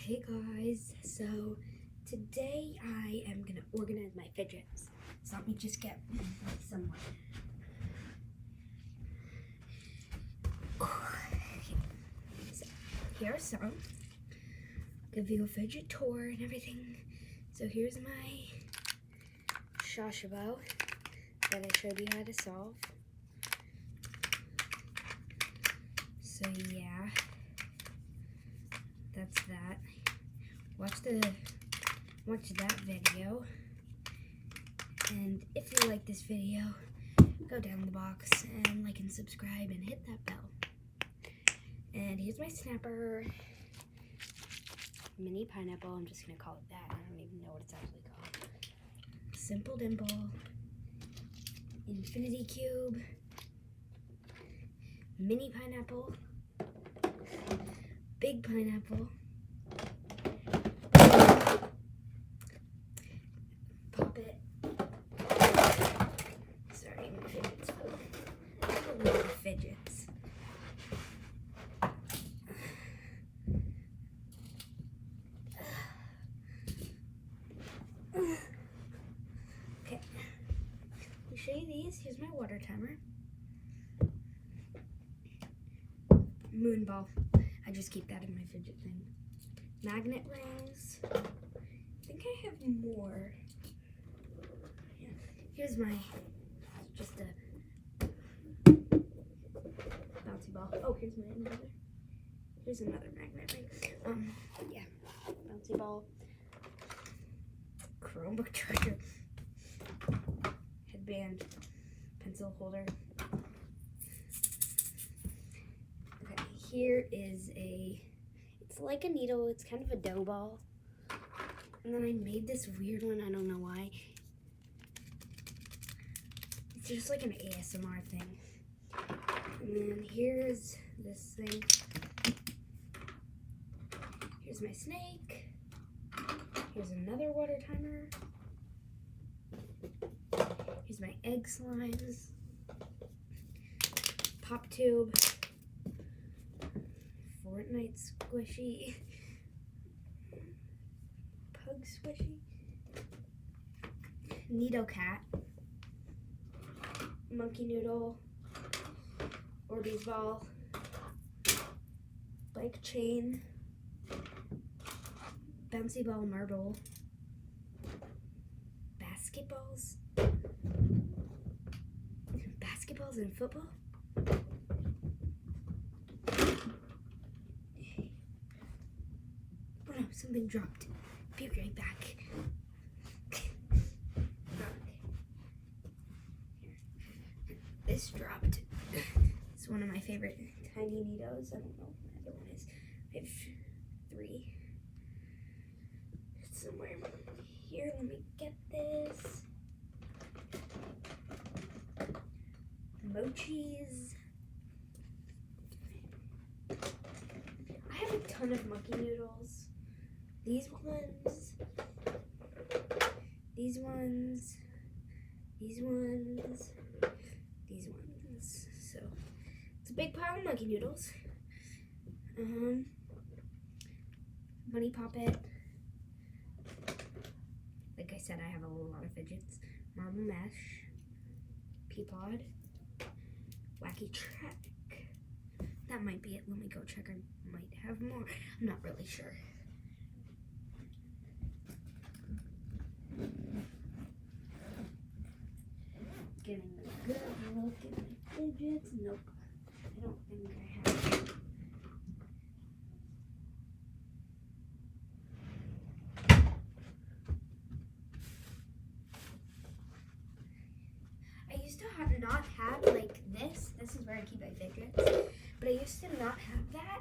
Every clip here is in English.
Hey guys, so today I am going to organize my fidgets. So let me just get some. So here's some. I'll give you a fidget tour and everything. So here's my shashabo that I showed you how to solve. So yeah, that's that. Watch that video, and if you like this video, go down the box and like and subscribe and hit that bell. And here's my snapper, mini pineapple. I'm just gonna call it that. I don't even know what it's actually called. Simple dimple, infinity cube, mini pineapple, big pineapple, pop it. Sorry, my fidgets. I don't know the fidgets. Okay, I'll show you these. Here's my water timer. Moon ball. I just keep that in my fidget thing. Magnet rings. I think I have more. Yeah. Here's my, just a bouncy ball. Oh, here's another magnet ring. Yeah, bouncy ball. Chromebook charger. Headband. Pencil holder. Okay, here is it's like a needle. It's kind of a dough ball. And then I made this weird one. I don't know why. It's just like an ASMR thing. And then here's this thing. Here's my snake. Here's another water timer. Here's my egg slimes. Pop tube. Fortnite squishy. Pug squishy. Needle cat. Monkey noodle. Orbeez ball. Bike chain. Bouncy ball marble. Basketballs. Basketballs and football. Oh no, something dropped. Be right back. This dropped. It's one of my favorite tiny needles. I don't know what the other one is. I have 3. It's somewhere here. Let me get this. Mochis. I have a ton of monkey noodles. These ones. These ones. These ones. These ones. So it's a big pile of monkey noodles. Bunny Poppet. Like I said, I have a lot of fidgets. Marble mesh. Peapod. Wacky track. That might be it. Let me go check. I might have more. I'm not really sure. Getting a good look at my fidgets. Nope. I don't think I have. I used to not have like this. This is where I keep my fidgets. But I used to not have that.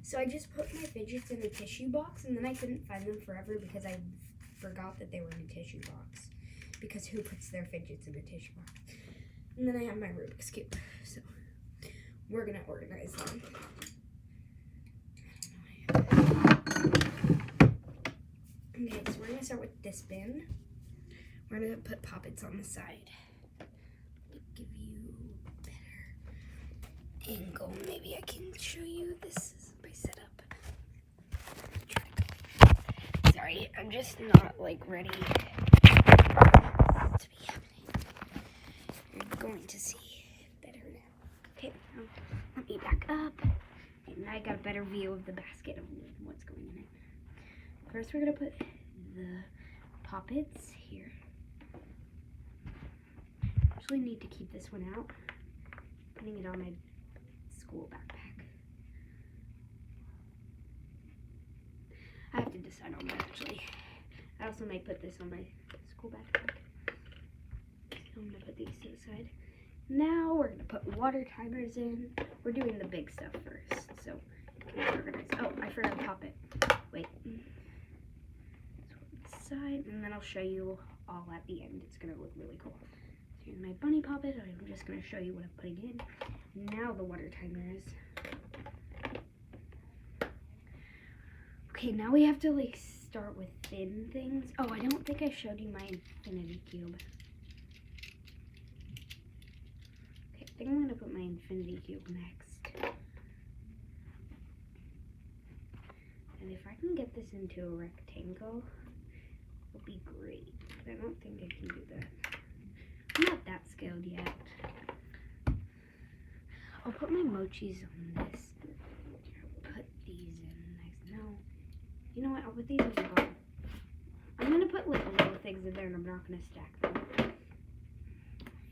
So I just put my fidgets in a tissue box, and then I couldn't find them forever because I forgot that they were in a tissue box. Because who puts their fidgets in a tissue box? And then I have my Rubik's Cube. So we're gonna organize them. Okay, so we're gonna start with this bin. We're gonna put poppets on the side. Give you a better angle. Maybe I can show you. This is my setup. Try to go like I'm just not like ready to be happening. You're going to see better now. Okay, now let me back up. And now I got a better view of the basket of what's going in it. First, we're gonna put the poppets here. Actually, need to keep this one out. Putting it on my school backpack. I have to decide on that actually. I also might put this on my school backpack. So I'm gonna put these to the side. Now we're gonna put water timers in. We're doing the big stuff first, so get organized. Oh, I forgot to pop it. Wait. Side, and then I'll show you all at the end. It's gonna look really cool. So here's my bunny poppet. I'm just gonna show you what I'm putting in. Now the water timers. Okay, now we have to like start with thin things. Oh, I don't think I showed you my infinity cube. Okay, I think I'm gonna put my infinity cube next. And if I can get this into a rectangle, it'll be great. But I don't think I can do that. I'm not that skilled yet. I'll put my mochis on this. Put these in next. No. You know what? I'll put these in the bottom. I'm gonna put like little things in there and I'm not gonna stack them.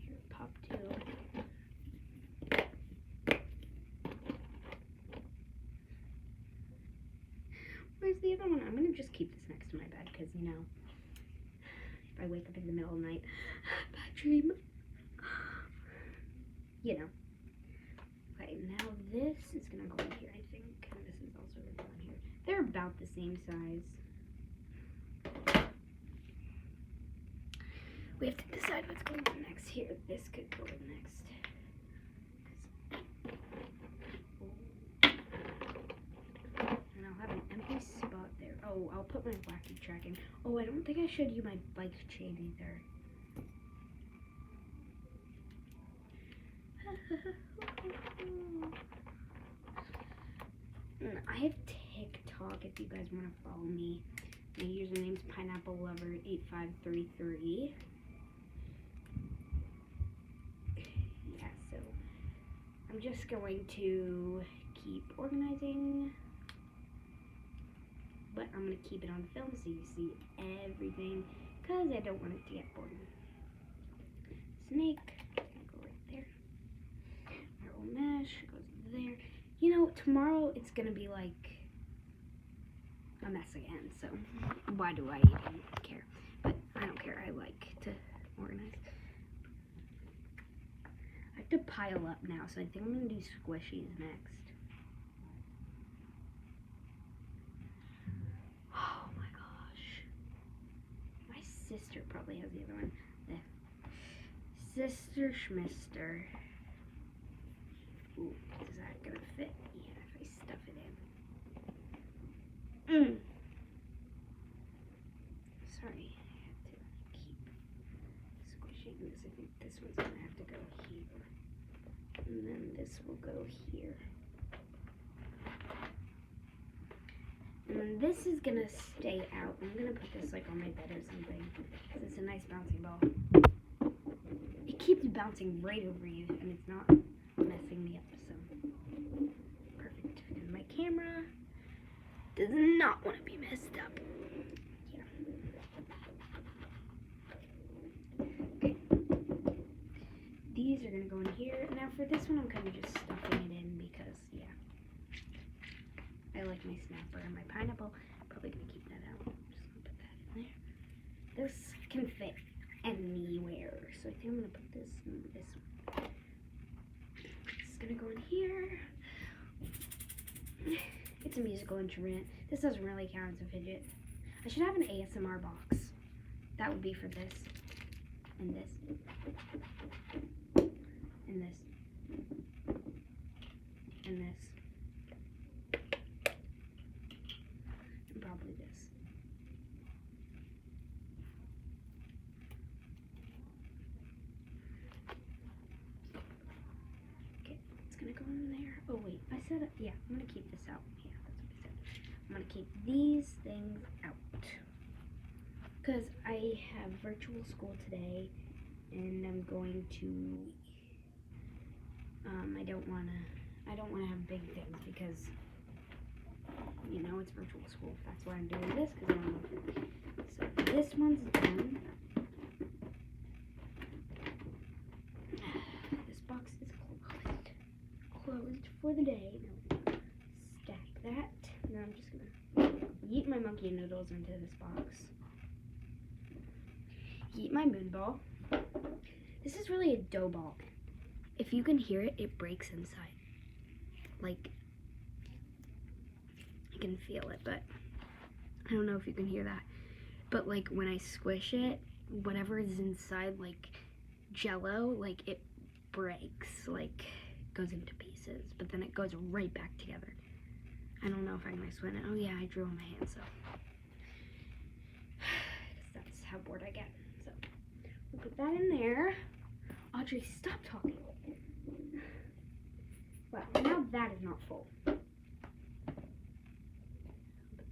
Here, pop two. Where's the other one? I'm gonna just keep this next to my bed because, you know, if I wake up in the middle of the night, bad dream. You know. Okay, now this is gonna go in here, I think. And this is also gonna go in here. They're about the same size. We have to decide what's going on next. Here, this could go in next. And I'll have an empty spot there. Oh, I'll put my wacky tracking. Oh, I don't think I showed you my bike chain either. I have TikTok if you guys want to follow me. My username's pineapplelover8533. Yeah, so I'm just going to keep organizing, but I'm going to keep it on film so you see everything because I don't want it to get boring. Snake, go right there. Marble mesh goes there. You know, tomorrow it's going to be like a mess again, so why do I even care? But I don't care. I like to organize. I have to pile up now, so I think I'm going to do squishies next. Oh my gosh. My sister probably has the other one. The Sister Schmister. Ooh, is that going to fit? Yeah, if I stuff it in. Sorry, I have to keep squishing this. I think this one's going to have to go here. And then this will go here. And then this is going to stay out. I'm going to put this like on my bed or something. Because it's a nice bouncing ball. It keeps bouncing right over you and it's not messing me up. So, perfect. And my camera does not want to be messed up. Yeah. Okay. These are going to go in here. Now for this one, I'm kind of just stuffing it in because, yeah. I like my snapper and my pineapple. Probably going to keep that out. Just going to put that in there. This can fit anywhere. So I think I'm going to put this in this one. It's going to go in here. It's a musical instrument. This doesn't really count as a fidget. I should have an ASMR box. That would be for this. And this. And this. And this. And probably this. Okay, it's gonna go in there. Oh wait, I said it. Yeah, I'm gonna keep this out. Yeah, that's what I said. I'm gonna keep these things out. because I have virtual school today, and I'm going to. I don't wanna have big things because it's virtual school. That's why I'm doing this, because I don't know. So this one's done. This box is closed for the day. Now stack that. Now I'm just gonna yeet my monkey noodles into this box. Yeet my moon ball. This is really a dough ball. If you can hear it, it breaks inside. Like, I can feel it, but I don't know if you can hear that. But like when I squish it, whatever is inside, like Jello, like it breaks, like goes into pieces, but then it goes right back together. I don't know if I'm gonna swim it. Oh yeah, I drew on my hand, so that's how bored I get. So we'll put that in there. Audrey, stop talking. Wow, now that is not full. But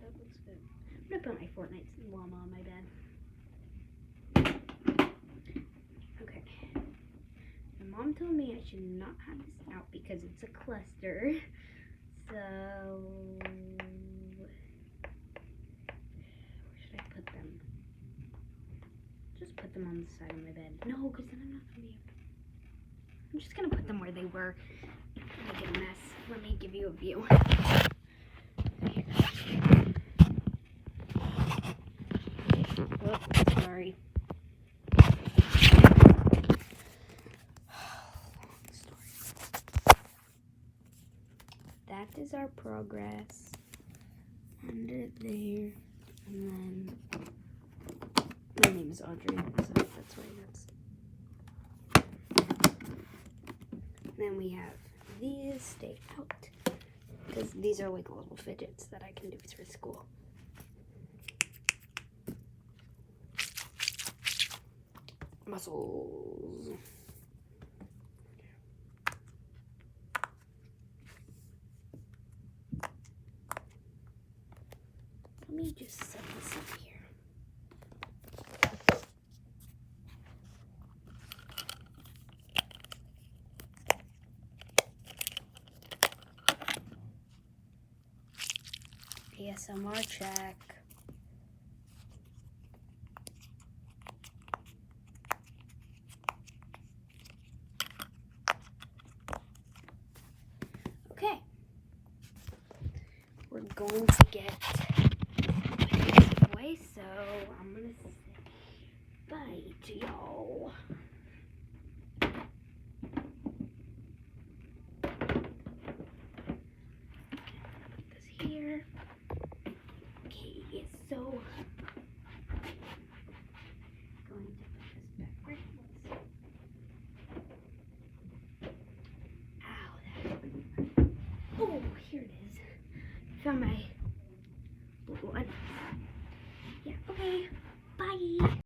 that looks good. I'm gonna put my Fortnite llama on my bed. Okay. My mom told me I should not have this out because it's a cluster. So where should I put them? Just put them on the side of my bed. No, because then I'm not gonna be able to. I'm just gonna put them where they were. Make a mess. Let me give you a view. Here. Whoops, sorry. Long story. That is our progress. Under there, and then my name is Audrey, so that's why that's. Then we have these stay out because these are like little fidgets that I can do for school. Muscles. Let me just set this up here. ASMR check. Okay. We're going to get away, so I'm gonna say bye to y'all. Put this here. Okay, so going to put this backwards. Ow, that. Oh, here it is. Found my